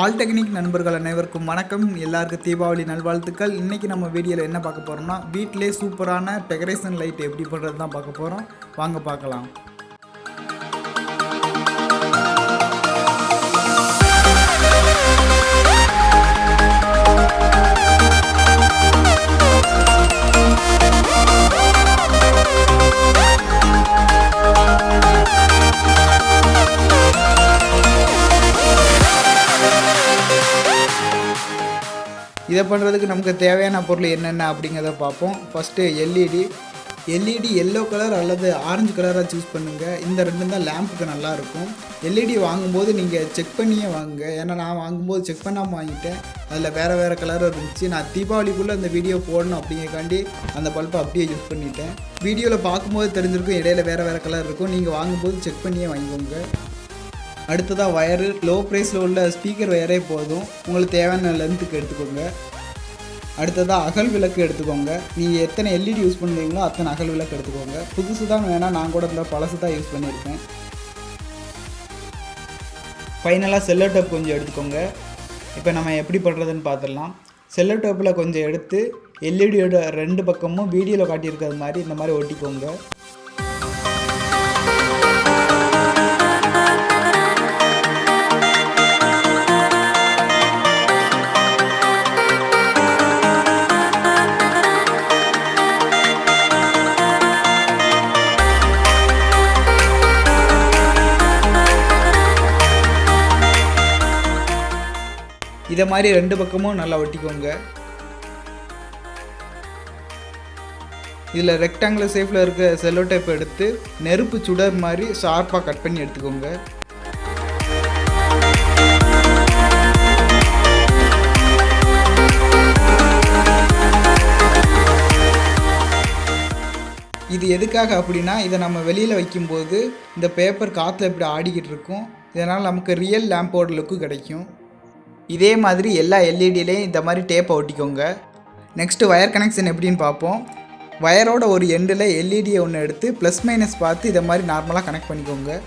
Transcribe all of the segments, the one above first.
All technique நண்பர்கள் அனைவருக்கும் வணக்கம். எல்லாருக்கும் தீபாவளி நல்வாழ்த்துக்கள். இன்றைக்கி நம்ம வீடியோவில் என்ன பார்க்க போகிறோம்னா, வீட்டிலே சூப்பரான டெக்கரேஷன் லைட் எப்படி பண்ணுறது தான் பார்க்க போகிறோம். வாங்க பார்க்கலாம். இதை பண்ணுறதுக்கு நமக்கு தேவையான பொருள் என்னென்ன அப்படிங்கிறத பார்ப்போம். ஃபஸ்ட்டு எல்இடி எல்லோ கலர் அல்லது ஆரஞ்சு கலராக சூஸ் பண்ணுங்கள். இந்த ரெண்டும் தான் லேம்புக்கு நல்லாயிருக்கும். எல்இடி வாங்கும்போது நீங்கள் செக் பண்ணியே வாங்குங்க. ஏன்னா நான் வாங்கும்போது செக் பண்ணாமல் வாங்கிட்டேன். அதில் வேறு கலர் இருந்துச்சு. நான் தீபாவளிக்குள்ளே அந்த வீடியோ போடணும் அப்படிங்கிறக்காண்டி அந்த பல்பை அப்படியே யூஸ் பண்ணிட்டேன். வீடியோவில் பார்க்கும்போது தெரிஞ்சிருக்கும் இடையில வேறு கலர் இருக்கும். நீங்கள் வாங்கும்போது செக் பண்ணியே வாங்கிக்கோங்க. அடுத்ததாக வயரு, லோ ப்ரைஸில் உள்ள ஸ்பீக்கர் வயரே போதும். உங்களுக்கு தேவையான லென்த்துக்கு எடுத்துக்கோங்க. அடுத்ததாக அகல் விளக்கு எடுத்துக்கோங்க. நீங்கள் எத்தனை எல்இடி யூஸ் பண்ணுறீங்களோ அத்தனை அகல் விளக்கு எடுத்துக்கோங்க. புதுசு தான் வேணால், நான் கூட இந்த பழசு தான் யூஸ் பண்ணியிருக்கேன். ஃபைனலாக செல்லோ டேப் கொஞ்சம் எடுத்துக்கோங்க. இப்போ நம்ம எப்படி பண்ணுறதுன்னு பார்த்துடலாம். செல்லோ டேப்பில் கொஞ்சம் எடுத்து எல்இடியோட ரெண்டு பக்கமும் வீடியோவில் காட்டியிருக்கிறது மாதிரி இந்த மாதிரி ஒட்டிக்கோங்க. இதை மாதிரி ரெண்டு பக்கமும் நல்லா ஒட்டிக்கோங்க. இதில் ரெக்டாங்குலர் ஷேப்பில் இருக்க செல்லோ டேப் எடுத்து நெருப்பு சுடர் மாதிரி ஷார்ப்பாக கட் பண்ணி எடுத்துக்கோங்க. இது எதுக்காக அப்படின்னா, இதை நம்ம வெளியில் வைக்கும்போது இந்த பேப்பர் காற்றுல இப்படி ஆடிக்கிட்டு இருக்கும். இதனால் நமக்கு ரியல் லேம்போட லுக்கு கிடைக்கும். இதே மாதிரி எல்லா எல்இடிலையும் இந்த மாதிரி டேப்பை ஒட்டிக்கோங்க. நெக்ஸ்ட்டு வயர் கனெக்ஷன் எப்படின்னு பார்ப்போம். வயரோட ஒரு எண்டில் எல்இடியை ஒன்று எடுத்து ப்ளஸ் மைனஸ் பார்த்து இதை மாதிரி நார்மலாக கனெக்ட் பண்ணிக்கோங்க.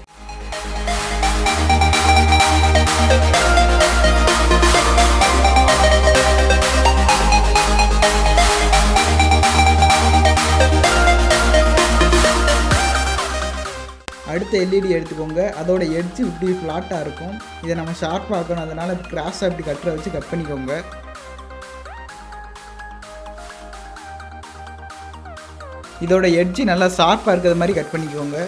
அடுத்த எல்இடி எடுத்துக்கோங்க. அதோட எட்ஜ் இப்படி ஃப்ளாட்டாக இருக்கும். இதை நம்ம ஷார்ப்பாக ஆக்கணும். அதனால் கிராஸாக இப்படி கட்டரை வச்சு கட் பண்ணிக்கோங்க. இதோட எட்ஜ் நல்லா ஷார்ப்பாக இருக்கிறது மாதிரி கட் பண்ணிக்கோங்க.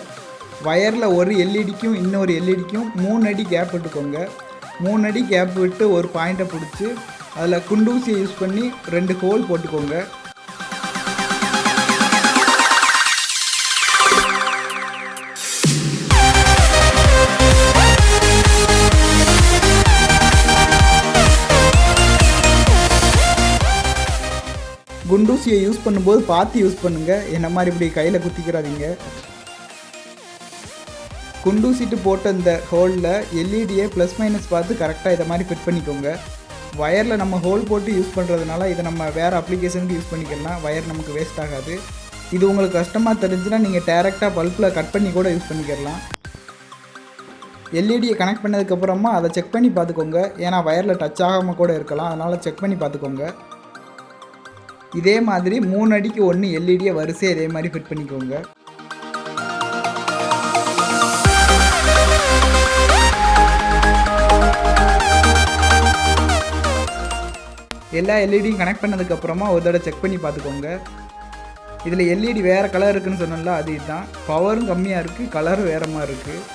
வயரில் ஒரு எல்இடிக்கும் இன்னொரு எல்இடிக்கும் 3 அடி கேப் விட்டுக்கோங்க. 3 அடி கேப் விட்டு ஒரு பாயிண்ட்டை பிடிச்சி அதில் குண்டூசியை யூஸ் பண்ணி 2 ஹோல் போட்டுக்கோங்க. குண்டூசியை யூஸ் பண்ணும்போது பார்த்து யூஸ் பண்ணுங்கள். என்ன மாதிரி இப்படி கையில் குத்திக்கிறாதீங்க. குண்டூசிட்டு போட்ட இந்த ஹோலில் எல்இடியை ப்ளஸ் மைனஸ் பார்த்து கரெக்டாக இதை மாதிரி ஃபிட் பண்ணிக்கோங்க. வயரில் நம்ம ஹோல் போட்டு யூஸ் பண்ணுறதுனால இதை நம்ம வேறு அப்ளிகேஷனுக்கு யூஸ் பண்ணிக்கலாம். வயர் நமக்கு வேஸ்ட் ஆகாது. இது உங்களுக்கு கஷ்டமாக தெரிஞ்சுன்னா நீங்கள் டேரெக்டாக பல்பில் கட் பண்ணி கூட யூஸ் பண்ணிக்கலாம். எல்இடியை கனெக்ட் பண்ணதுக்கப்புறமா அதை செக் பண்ணி பார்த்துக்கோங்க. ஏன்னா வயரில் டச் ஆகாமல் கூட இருக்கலாம். அதனால் செக் பண்ணி பார்த்துக்கோங்க. இதே மாதிரி 3 அடிக்கு 1 எல்இடியை வரிசையாக இதே மாதிரி ஃபிட் பண்ணிக்கோங்க. எல்லா எல்இடியும் கனெக்ட் பண்ணதுக்கப்புறமா ஒரு தடவை செக் பண்ணி பார்த்துக்கோங்க. இதில் எல்இடி வேறு கலர் இருக்குதுன்னு சொன்னோம்ல, அது இதுதான். பவரும் கம்மியாக இருக்குது, கலரும் வேறு மாதிரி இருக்குது.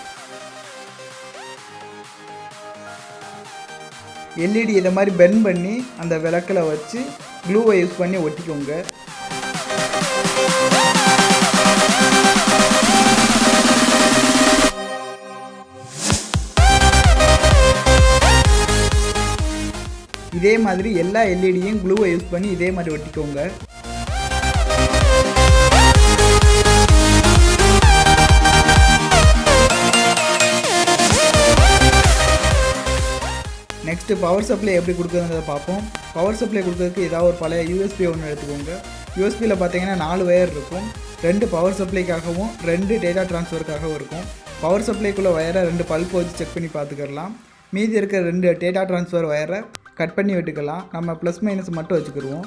எல்இடி இதை மாதிரி பெண்ட் பண்ணி அந்த விளக்கில் வச்சு க்ளூவை யூஸ் பண்ணி ஒட்டிக்கோங்க. இதே மாதிரி எல்லா எல்இடியும் க்ளூவை யூஸ் பண்ணி இதே மாதிரி ஒட்டிக்கோங்க. நெக்ஸ்ட்டு பவர் சப்ளை எப்படி கொடுக்குறதுன்றதை பார்ப்போம். பவர் சப்ளை கொடுக்குறதுக்கு ஏதாவது ஒரு பழைய யூஎஸ்பி ஒன்று எடுத்துக்கோங்க. யூஎஸ்பியில் பார்த்தீங்கன்னா 4 வயர் இருக்கும். 2 பவர் சப்ளைக்காகவும் 2 டேட்டா ட்ரான்ஸ்ஃபருக்காகவும் இருக்கும். பவர் சப்ளைக்குள்ளே வயரை 2 பல்ப் வச்சு செக் பண்ணி பார்த்துக்கலாம். மீதி இருக்கிற 2 டேட்டா ட்ரான்ஸ்ஃபர் வயரை கட் பண்ணி விட்டுக்கலாம். நம்ம ப்ளஸ் மைனஸ் மட்டும் வச்சுக்கிடுவோம்.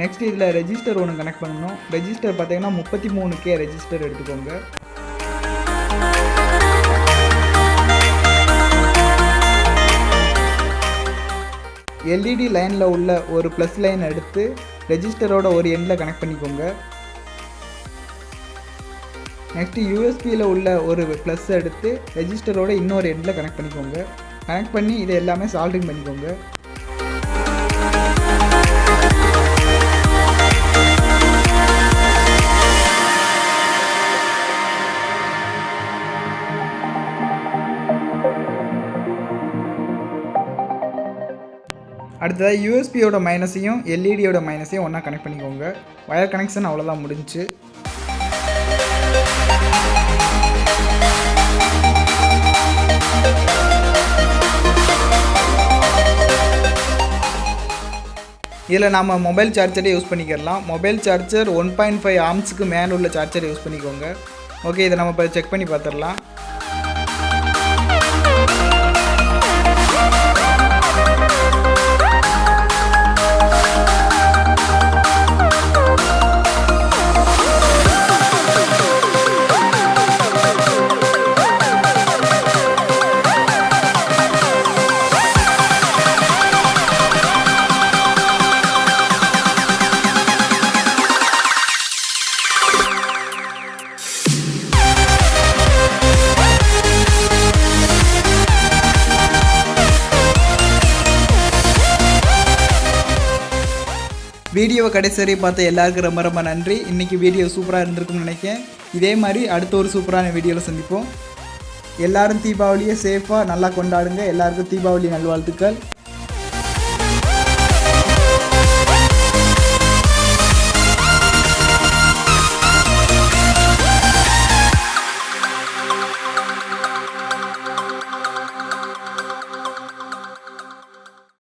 நெக்ஸ்ட் இதில் ரெஜிஸ்டர் ஒன்று கனெக்ட் பண்ணணும். ரெஜிஸ்டர் பார்த்தீங்கன்னா 33K ரெஜிஸ்டர் எடுத்துக்கோங்க. எல்இடி லைனில் உள்ள ஒரு ப்ளஸ் லைன் எடுத்து ரெஜிஸ்டரோட ஒரு எண்டில் கனெக்ட் பண்ணிக்கோங்க. நெக்ஸ்ட்டு யூஎஸ்பியில் உள்ள ஒரு ப்ளஸ் எடுத்து ரெஜிஸ்டரோட இன்னொரு எண்டில் கனெக்ட் பண்ணிக்கோங்க. கனெக்ட் பண்ணி இதை எல்லாமே சால்டிங் பண்ணிக்கோங்க. அடுத்ததாக யூஎஸ்பியோட மைனஸையும் எல்இடியோட மைனஸையும் ஒன்றா கனெக்ட் பண்ணிக்கோங்க. வயர் கனெக்ஷன் அவ்வளோதான் முடிஞ்சு. இதில் நம்ம மொபைல் சார்ஜரை யூஸ் பண்ணிக்கலாம். மொபைல் சார்ஜர் 1.5 ஆம்ஸுக்கு மேலே உள்ள சார்ஜரை யூஸ் பண்ணிக்கோங்க. ஓகே, இதை நம்ம இப்போ செக் பண்ணி பார்த்துடலாம். வீடியோவை கடைசி வரை பார்த்த எல்லாருக்கும் ரொம்ப ரொம்ப நன்றி. இன்றைக்கி வீடியோ சூப்பராக இருந்திருக்கும்னு நினைக்கிறேன். இதே மாதிரி அடுத்த ஒரு சூப்பரான வீடியோவில் சந்திப்போம். எல்லோரும் தீபாவளியை சேஃபாக நல்லா கொண்டாடுங்க. எல்லாருக்கும் தீபாவளி நல்வாழ்த்துக்கள்.